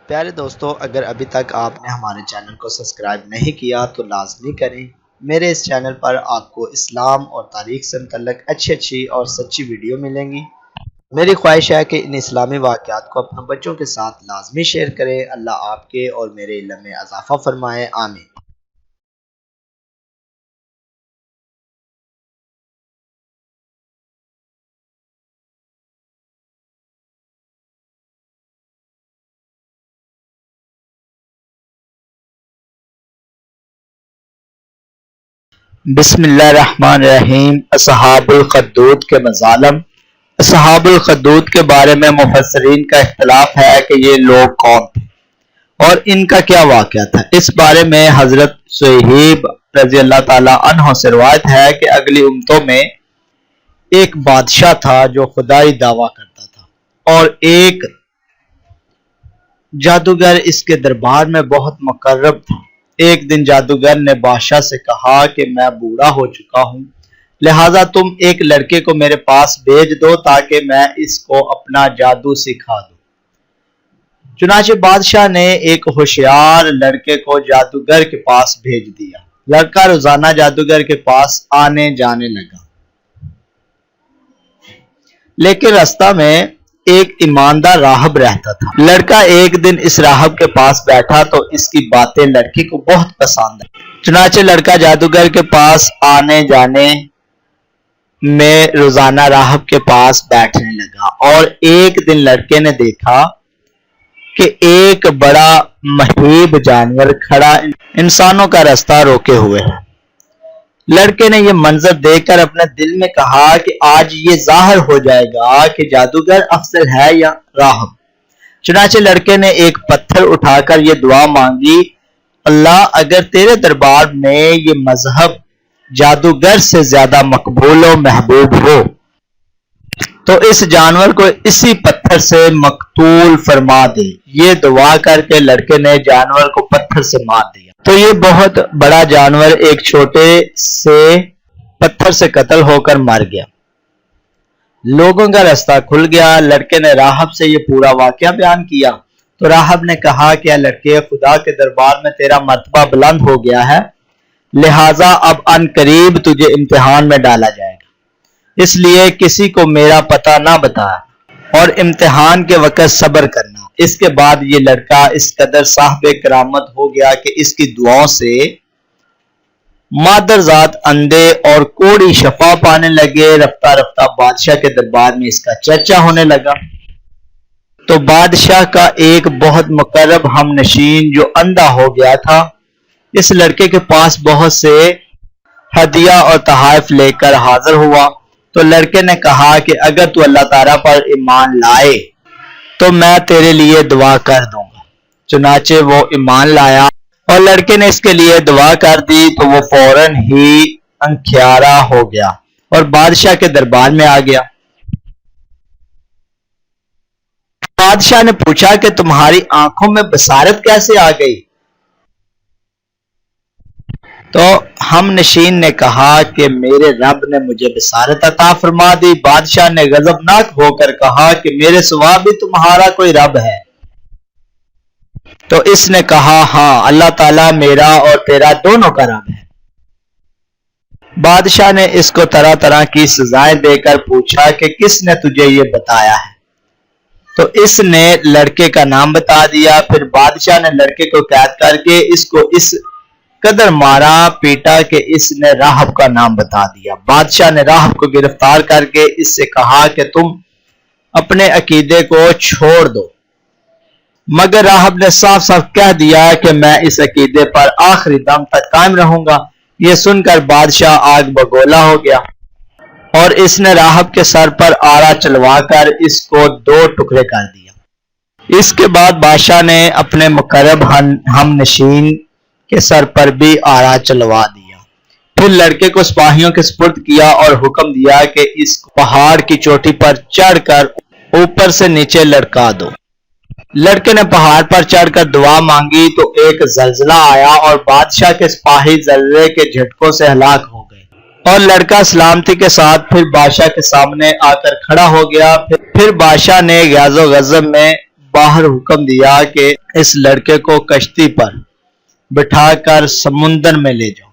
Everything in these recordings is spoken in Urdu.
پیارے دوستو، اگر ابھی تک آپ نے ہمارے چینل کو سبسکرائب نہیں کیا تو لازمی کریں۔ میرے اس چینل پر آپ کو اسلام اور تاریخ سے متعلق اچھی اور سچی ویڈیو ملیں گی۔ میری خواہش ہے کہ ان اسلامی واقعات کو اپنے بچوں کے ساتھ لازمی شیئر کریں۔ اللہ آپ کے اور میرے علم میں اضافہ فرمائے، آمین۔ بسم اللہ الرحمن الرحیم۔ اصحاب الخدود کے مظالم۔ اصحاب الخدود کے بارے میں مفسرین کا اختلاف ہے کہ یہ لوگ کون تھے اور ان کا کیا واقعہ تھا۔ اس بارے میں حضرت صہیب رضی اللہ تعالی عنہ سے روایت ہے کہ اگلی امتوں میں ایک بادشاہ تھا جو خدائی دعویٰ کرتا تھا، اور ایک جادوگر اس کے دربار میں بہت مقرب تھا۔ ایک دن جادوگر نے بادشاہ سے کہا کہ میں بوڑھا ہو چکا ہوں، لہٰذا تم ایک لڑکے کو میرے پاس بھیج دو تاکہ میں اس کو اپنا جادو سکھا دوں۔ چنانچہ بادشاہ نے ایک ہوشیار لڑکے کو جادوگر کے پاس بھیج دیا۔ لڑکا روزانہ جادوگر کے پاس آنے جانے لگا، لیکن راستہ میں ایک ایماندار راہب رہتا تھا۔ لڑکا ایک دن اس راہب کے پاس بیٹھا تو اس کی باتیں لڑکے کو بہت پسند آئی۔ چنانچہ لڑکا جادوگر کے پاس آنے جانے میں روزانہ راہب کے پاس بیٹھنے لگا، اور ایک دن لڑکے نے دیکھا کہ ایک بڑا مہیب جانور کھڑا انسانوں کا راستہ روکے ہوئے ہے۔ لڑکے نے یہ منظر دیکھ کر اپنے دل میں کہا کہ آج یہ ظاہر ہو جائے گا کہ جادوگر افضل ہے یا راہب۔ چنانچہ لڑکے نے ایک پتھر اٹھا کر یہ دعا مانگی، اللہ اگر تیرے دربار میں یہ مذہب جادوگر سے زیادہ مقبول و محبوب ہو تو اس جانور کو اسی پتھر سے مقتول فرما دے۔ یہ دعا کر کے لڑکے نے جانور کو پتھر سے مار دیا تو یہ بہت بڑا جانور ایک چھوٹے سے پتھر سے قتل ہو کر مر گیا۔ لوگوں کا راستہ کھل گیا۔ لڑکے نے راہب سے یہ پورا واقعہ بیان کیا تو راہب نے کہا کہ اے لڑکے، خدا کے دربار میں تیرا مرتبہ بلند ہو گیا ہے، لہٰذا اب ان قریب تجھے امتحان میں ڈالا جائے گا، اس لیے کسی کو میرا پتہ نہ بتا اور امتحان کے وقت صبر کرنا۔ اس کے بعد یہ لڑکا اس قدر صاحب کرامت ہو گیا کہ اس کی دعاؤں سے مادرزاد اندھے اور کوڑی شفا پانے لگے۔ رفتہ رفتہ بادشاہ کے دربار میں اس کا چرچا ہونے لگا تو بادشاہ کا ایک بہت مقرب ہم نشین جو اندھا ہو گیا تھا اس لڑکے کے پاس بہت سے ہدیہ اور تحائف لے کر حاضر ہوا۔ تو لڑکے نے کہا کہ اگر تو اللہ تعالیٰ پر ایمان لائے تو میں تیرے لیے دعا کر دوں گا۔ چنانچہ وہ ایمان لایا اور لڑکے نے اس کے لیے دعا کر دی تو وہ فوراً ہی انکھیارا ہو گیا اور بادشاہ کے دربار میں آ گیا۔ بادشاہ نے پوچھا کہ تمہاری آنکھوں میں بصارت کیسے آ گئی؟ تو ہم نشین نے کہا کہ میرے رب نے مجھے بصارت عطا فرما دی۔ بادشاہ نے غضبناک ہو کر کہا کہ میرے سوا بھی تمہارا کوئی رب ہے؟ تو اس نے کہا ہاں، اللہ تعالیٰ میرا اور تیرا دونوں کا رب ہے۔ بادشاہ نے اس کو طرح طرح کی سزائیں دے کر پوچھا کہ کس نے تجھے یہ بتایا ہے؟ تو اس نے لڑکے کا نام بتا دیا۔ پھر بادشاہ نے لڑکے کو قید کر کے اس کو اس قدر مارا پیٹا کہ اس نے راہب کا نام بتا دیا۔ بادشاہ نے راہب کو گرفتار کر کے اس سے کہا کہ تم اپنے عقیدے کو چھوڑ دو، مگر راہب نے صاف صاف کہہ دیا کہ میں اس عقیدے پر آخری دم تک قائم رہوں گا۔ یہ سن کر بادشاہ آگ بگولا ہو گیا اور اس نے راہب کے سر پر آرا چلوا کر اس کو 2 ٹکڑے کر دیا۔ اس کے بعد بادشاہ نے اپنے مقرب ہم نشین کے سر پر بھی آرا چلوا دیا۔ پھر لڑکے کو سپاہیوں کے سپرد کیا اور حکم دیا کہ اس کو پہاڑ کی چوٹی پر چڑھ کر اوپر سے نیچے لڑکا دو۔ لڑکے نے پہاڑ پر چڑھ کر دعا مانگی تو ایک زلزلہ آیا اور بادشاہ کے سپاہی زلزلے کے جھٹکوں سے ہلاک ہو گئے، اور لڑکا سلامتی کے ساتھ پھر بادشاہ کے سامنے آ کر کھڑا ہو گیا۔ پھر بادشاہ نے غیظ و غضب میں باہر حکم دیا کہ اس لڑکے کو کشتی پر بٹھا کر سمندر میں لے جاؤ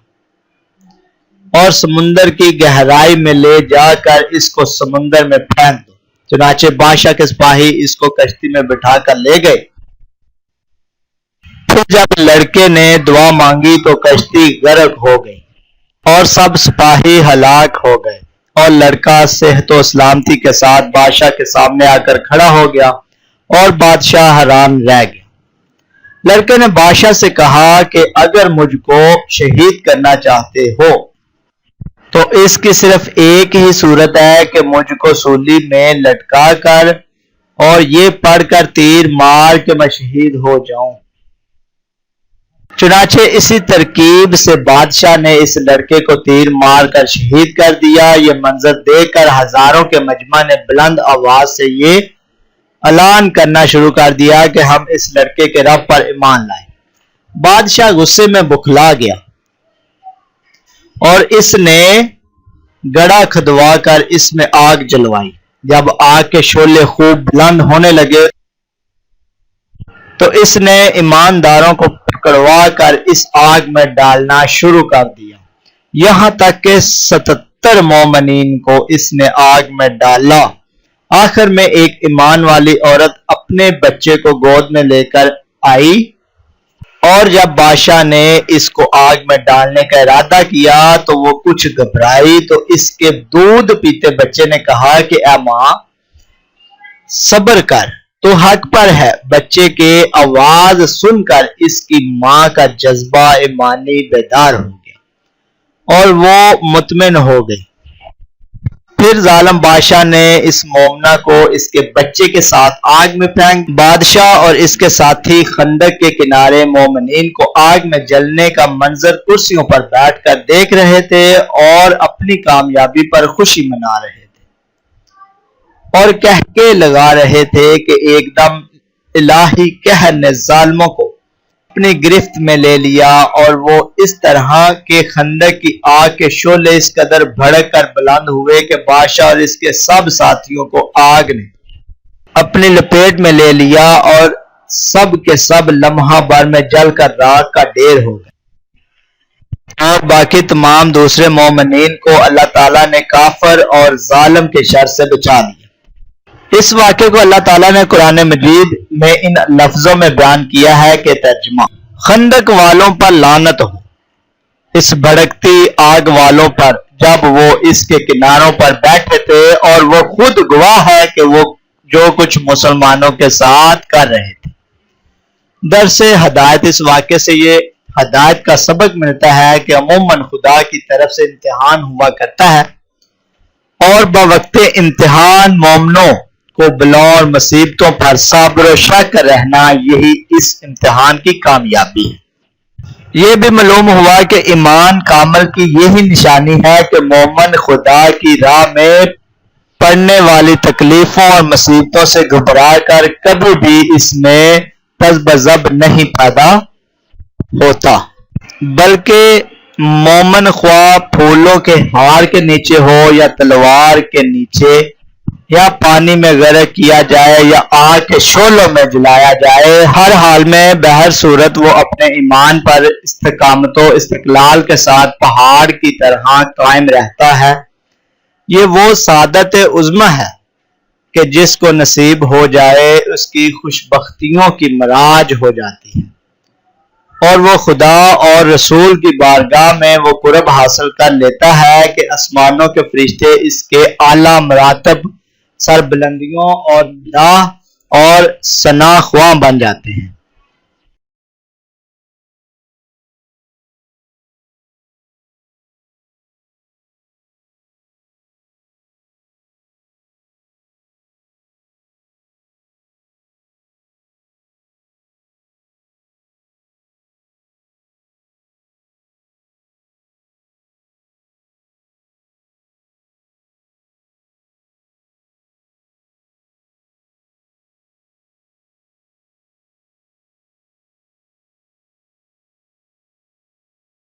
اور سمندر کی گہرائی میں لے جا کر اس کو سمندر میں پھینک دو۔ چنانچہ بادشاہ کے سپاہی اس کو کشتی میں بٹھا کر لے گئے۔ پھر جب لڑکے نے دعا مانگی تو کشتی غرق ہو گئی اور سب سپاہی ہلاک ہو گئے، اور لڑکا صحت و سلامتی کے ساتھ بادشاہ کے سامنے آ کر کھڑا ہو گیا اور بادشاہ حیران رہ گیا۔ لڑکے نے بادشاہ سے کہا کہ اگر مجھ کو شہید کرنا چاہتے ہو تو اس کی صرف ایک ہی صورت ہے کہ مجھ کو سولی میں لٹکا کر اور یہ پڑھ کر تیر مار کے میں شہید ہو جاؤں۔ چنانچہ اسی ترکیب سے بادشاہ نے اس لڑکے کو تیر مار کر شہید کر دیا۔ یہ منظر دیکھ کر ہزاروں کے مجمع نے بلند آواز سے یہ اعلان کرنا شروع کر دیا کہ ہم اس لڑکے کے رب پر ایمان لائے۔ بادشاہ غصے میں بکھلا گیا اور اس نے گڑھا کھدوا کر اس میں آگ جلوائی۔ جب آگ کے شعلے خوب بلند ہونے لگے تو اس نے ایمانداروں کو پکڑوا کر اس آگ میں ڈالنا شروع کر دیا، یہاں تک کہ 77 مومنین کو اس نے آگ میں ڈالا۔ آخر میں ایک ایمان والی عورت اپنے بچے کو گود میں لے کر آئی، اور جب بادشاہ نے اس کو آگ میں ڈالنے کا ارادہ کیا تو وہ کچھ گھبرائی تو اس کے دودھ پیتے بچے نے کہا کہ اے ماں صبر کر، تو حق پر ہے۔ بچے کے آواز سن کر اس کی ماں کا جذبہ ایمانی بیدار ہو گیا اور وہ مطمئن ہو گئی۔ پھر ظالم بادشاہ نے اس مومنہ کو اس کے بچے کے ساتھ آگ میں پھینک۔ بادشاہ اور اس کے ساتھی خندق کے کنارے مومنین کو آگ میں جلنے کا منظر کرسیوں پر بیٹھ کر دیکھ رہے تھے اور اپنی کامیابی پر خوشی منا رہے تھے اور کہکے لگا رہے تھے کہ ایک دم الہی قہر نے ظالموں کو اپنی گرفت میں لے لیا، اور وہ اس طرح کے خندق کی آگ کے شعلے اس قدر بھڑک کر بلند ہوئے کہ بادشاہ اور اس کے سب ساتھیوں کو آگ نے اپنی لپیٹ میں لے لیا اور سب کے سب لمحہ بھر میں جل کر راکھ کا ڈھیر ہو گئے، اور باقی تمام دوسرے مومنین کو اللہ تعالیٰ نے کافر اور ظالم کے شر سے بچا دیا۔ اس واقعے کو اللہ تعالیٰ نے قرآن مجید میں ان لفظوں میں بیان کیا ہے کہ ترجمہ: خندق والوں پر لعنت ہو، اس بھڑکتی آگ والوں پر، جب وہ اس کے کناروں پر بیٹھے تھے اور وہ خود گواہ ہے کہ وہ جو کچھ مسلمانوں کے ساتھ کر رہے تھے۔ درس ہدایت: اس واقعے سے یہ ہدایت کا سبق ملتا ہے کہ عموماً خدا کی طرف سے امتحان ہوا کرتا ہے، اور بوقت امتحان مومنوں کو بلاؤں اور مصیبتوں پر صبر و شکر رہنا یہی اس امتحان کی کامیابی ہے۔ یہ بھی معلوم ہوا کہ ایمان کامل کی یہی نشانی ہے کہ مومن خدا کی راہ میں پڑنے والی تکلیفوں اور مصیبتوں سے گھبرا کر کبھی بھی اس میں تذبذب نہیں پیدا ہوتا، بلکہ مومن خواہ پھولوں کے ہار کے نیچے ہو یا تلوار کے نیچے یا پانی میں غرق کیا جائے یا آگ کے شعلوں میں جلایا جائے، ہر حال میں بہر صورت وہ اپنے ایمان پر استقامت و استقلال کے ساتھ پہاڑ کی طرح قائم رہتا ہے۔ یہ وہ سعادت عظمی ہے کہ جس کو نصیب ہو جائے اس کی خوشبختیوں کی معراج ہو جاتی ہے، اور وہ خدا اور رسول کی بارگاہ میں وہ قرب حاصل کر لیتا ہے کہ آسمانوں کے فرشتے اس کے اعلیٰ مراتب، سربلندیوں اور مداح اور ثنا خواں بن جاتے ہیں۔